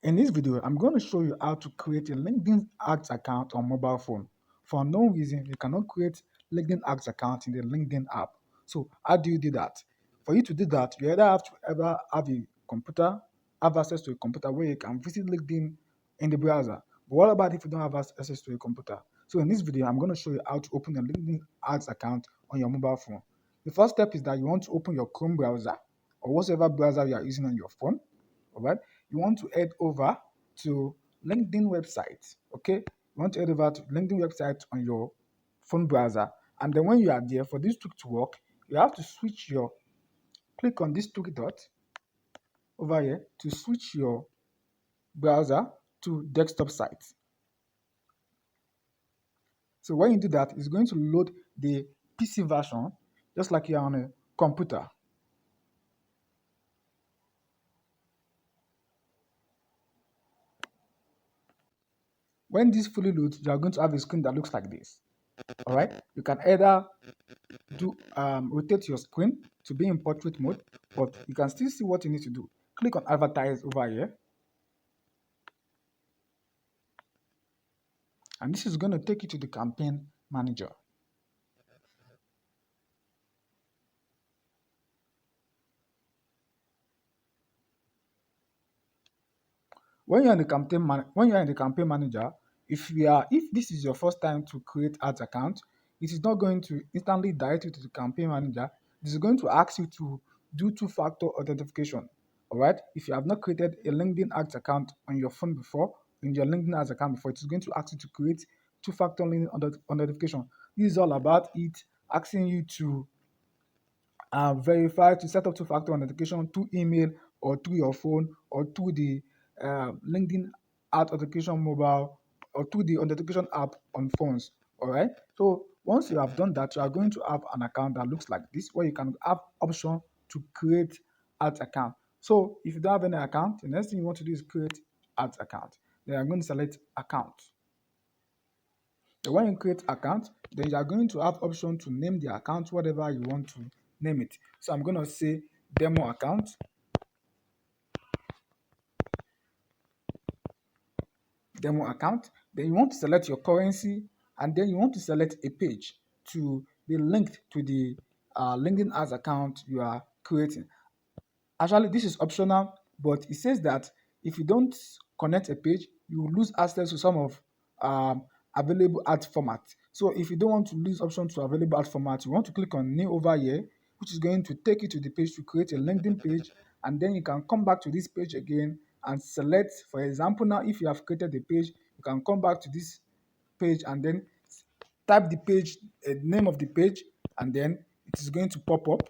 In this video, I'm going to show you how to create a LinkedIn Ads account on mobile phone. For unknown reason, you cannot create LinkedIn Ads account in the LinkedIn app. So how do you do that? For you to do that, you either have to ever have a computer, have access to a computer where you can visit LinkedIn in the browser. But what about if you don't have access to a computer? So in this video, I'm going to show you how to open a LinkedIn Ads account on your mobile phone. The first step is that you want to open your Chrome browser or whatever browser you are using on your phone. All right, you want to head over to LinkedIn website. Okay, you want to head over to LinkedIn website on your phone browser, and then when you are there, for this trick to work, you have to click on this three dot over here to switch your browser to desktop site. So when you do that, it's going to load the PC version just like you're on a computer. When this fully loads, you are going to have a screen that looks like this. All right, you can either rotate your screen to be in portrait mode, but you can still see what you need to do. Click on advertise over here, and this is going to take you to the campaign manager. When you're in the campaign manager, if this is your first time to create ads account, it is not going to instantly direct you to the campaign manager. This is going to ask you to do two-factor authentication. All right, if you have not created a LinkedIn ads account on your phone before, in your LinkedIn ads account before, it is going to ask you to create two-factor LinkedIn authentication. This is all about it asking you to verify, to set up two-factor authentication through email or through your phone or through the LinkedIn ad authentication mobile or through the authentication app on phones. All right. So once you have done that, you are going to have an account that looks like this, where you can have option to create ads account. So if you don't have any account, the next thing you want to do is create ads account. Then I'm going to select account. So when you create account, then you are going to have option to name the account whatever you want to name it. So I'm going to say demo account. Demo account. Then you want to select your currency, and then you want to select a page to be linked to the LinkedIn ads account you are creating. Actually, this is optional, but it says that if you don't connect a page, you will lose access to some of available ad format. So if you don't want to lose option to available ad format, you want to click on new over here, which is going to take you to the page to create a LinkedIn page, and then you can come back to this page again and select. For example, now if you have created a page, you can come back to this page and then type the page name of the page, and then it is going to pop up.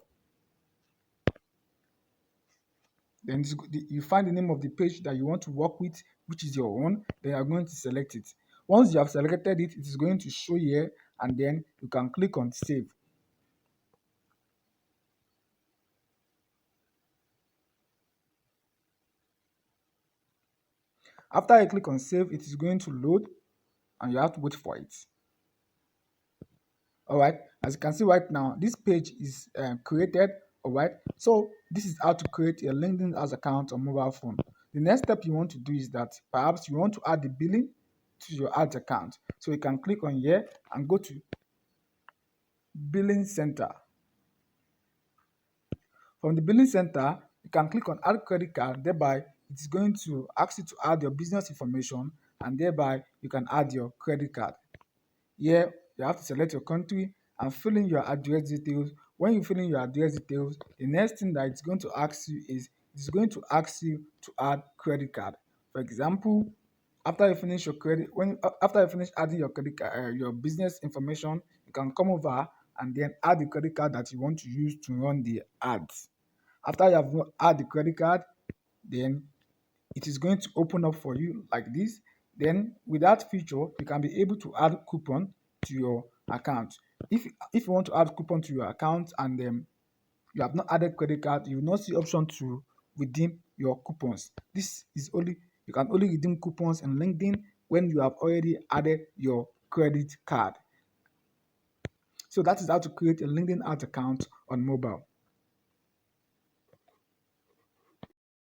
Then you find the name of the page that you want to work with, which is your own. Then you are going to select it. Once you have selected it, it is going to show here, and then you can click on save. After I click on save, it is going to load, and you have to wait for it. All right, as you can see right now, this page is created. All right, so this is how to create a LinkedIn ads account on mobile phone. The next step you want to do is that perhaps you want to add the billing to your ads account. So you can click on here and go to billing center. From the billing center, you can click on add credit card. Thereby, it is going to ask you to add your business information, and thereby you can add your credit card. Here, you have to select your country and fill in your address details. When you fill in your address details, the next thing that it's going to ask you is it's going to ask you to add credit card. For example, after you finish your after you finish adding your credit card, your business information, you can come over and then add the credit card that you want to use to run the ads. After you have add the credit card, then it is going to open up for you like this. Then with that feature, you can be able to add coupon to your account. If you want to add coupon to your account and you have not added credit card, you will not see option to redeem your coupons. This is only You can only redeem coupons in LinkedIn when you have already added your credit card. So that is how to create a LinkedIn ads account on mobile.